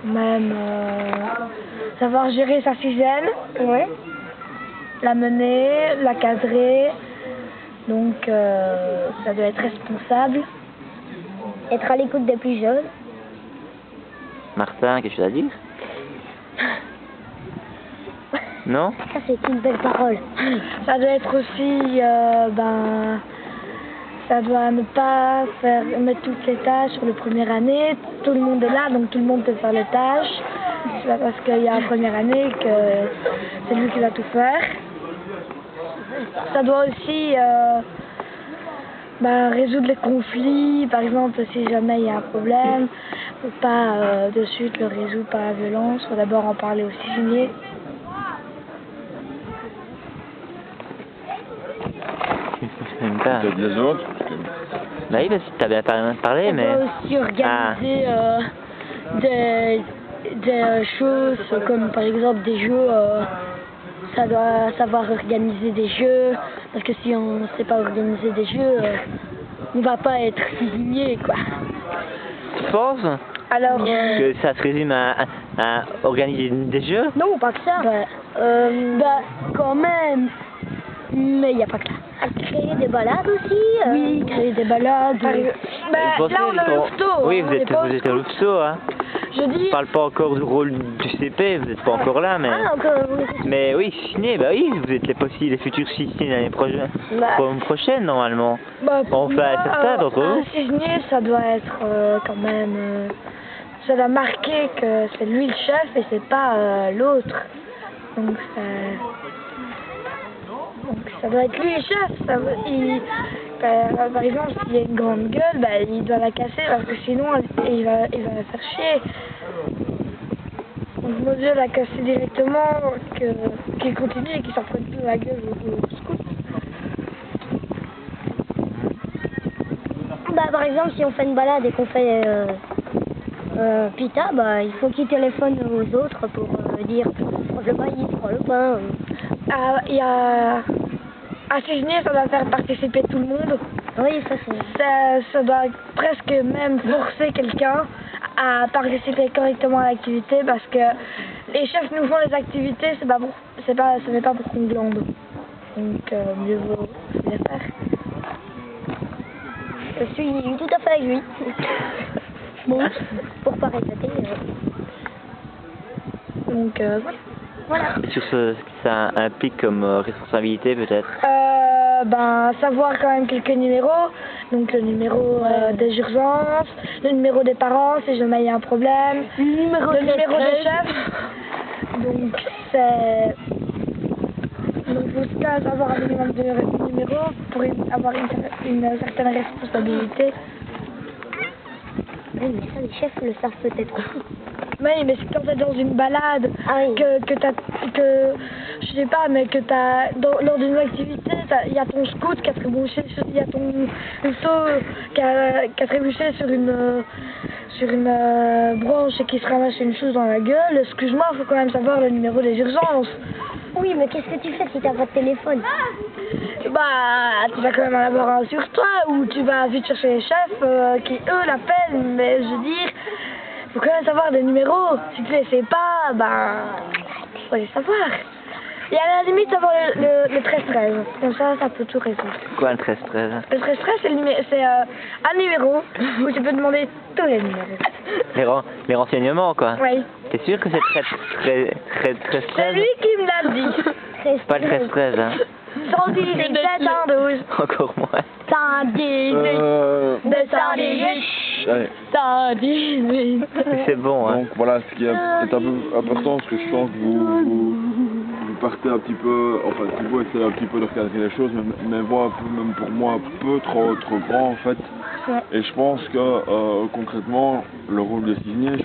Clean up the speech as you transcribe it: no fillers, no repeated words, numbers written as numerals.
même savoir gérer sa sixième, ouais. La mener, la cadrer, donc ça doit être responsable. Être à l'écoute des plus jeunes. Martin, quelque chose à dire? Non? Ça, c'est une belle parole. Ça doit être aussi, ça doit ne pas mettre toutes les tâches sur la première année. Tout le monde est là, donc tout le monde peut faire les tâches. C'est pas parce qu'il y a la première année que c'est lui qui va tout faire. Ça doit aussi résoudre les conflits. Par exemple, si jamais il y a un problème, faut pas de suite le résoudre par la violence. Faut d'abord en parler au signé. Peut-être les autres. Bah oui, parce que t'as bien parlé, On mais... doit aussi organiser des choses comme par exemple des jeux. Ça doit savoir organiser des jeux, parce que si on ne sait pas organiser des jeux, on va pas être cuisinier, quoi. Tu penses? Alors, que ça se résume à organiser des jeux? Non, pas que ça. Quand même, mais il n'y a pas que ça. À créer des balades aussi. Oui, créer des balades. Là, on est au Louveteau. Oui, vous êtes au Louveteau, hein. Je dis... Je parle pas encore du rôle du CP, vous n'êtes pas encore là, mais... Ah, encore. Mais oui, ciné, bah oui, vous êtes les futurs ciné l'année prochaine, normalement. Enfin, certains d'entre vous. Un signé, ça doit être quand même... ça doit marquer que c'est lui le chef et c'est pas l'autre. Donc ça doit être lui le chef. Par exemple, s'il y a une grande gueule, il doit la casser parce que sinon il va la faire chier. Donc vaut mieux la casser directement qu'il continue et qu'il s'en prenne plus la gueule au scout. Par exemple, si on fait une balade et qu'on fait pita, il faut qu'il téléphone aux autres pour dire prends le maïs, prends le pain. Il y a... À Signé, ça doit faire participer tout le monde. Oui, ça doit presque même forcer quelqu'un à participer correctement à l'activité parce que les chefs nous font les activités, ce n'est pas pour qu'on glande. Donc mieux vaut les faire. Je suis tout à fait avec lui. Bon, pour pas répéter. Donc voilà. Sur ce que ça implique comme responsabilité, peut-être? Savoir quand même quelques numéros, donc le numéro des urgences, le numéro des parents si jamais il y a un problème, le numéro des chefs. Donc il faut quand même avoir un minimum de numéros pour avoir une certaine responsabilité. Oui, mais ça les chefs le savent peut-être aussi. Oui, mais c'est quand t'es dans une balade, je sais pas, mais que lors d'une activité, il y a ton scout qui a trébuché, il y a ton louveteau qui a trébuché sur une branche et qui se ramasse une chose dans la gueule. Excuse-moi, il faut quand même savoir le numéro des urgences. Oui, mais qu'est-ce que tu fais si t'as pas de téléphone? Tu vas quand même en avoir un sur toi, ou tu vas vite chercher les chefs qui eux l'appellent, mais je veux dire... Faut quand même savoir des numéros. Si tu les sais pas, faut les savoir. Et à la limite, savoir le 13-13. Comme ça peut tout résoudre. Quoi, le 13-13? Le 13-13, c'est un numéro où tu peux demander tous les numéros. Les renseignements, quoi? Oui. T'es sûr que c'est 13-13? C'est lui qui me l'a dit. Pas le 13-13, hein? 118, 712. Encore moins. 118, 218, 118. C'est bon, hein. Donc voilà, ce qui est un peu important, parce que je sens que vous partez un petit peu, enfin vous essayez un petit peu de recadrer les choses, mais voix même pour moi un peu trop grand en fait. Ouais. Et je pense que concrètement, le rôle de signer,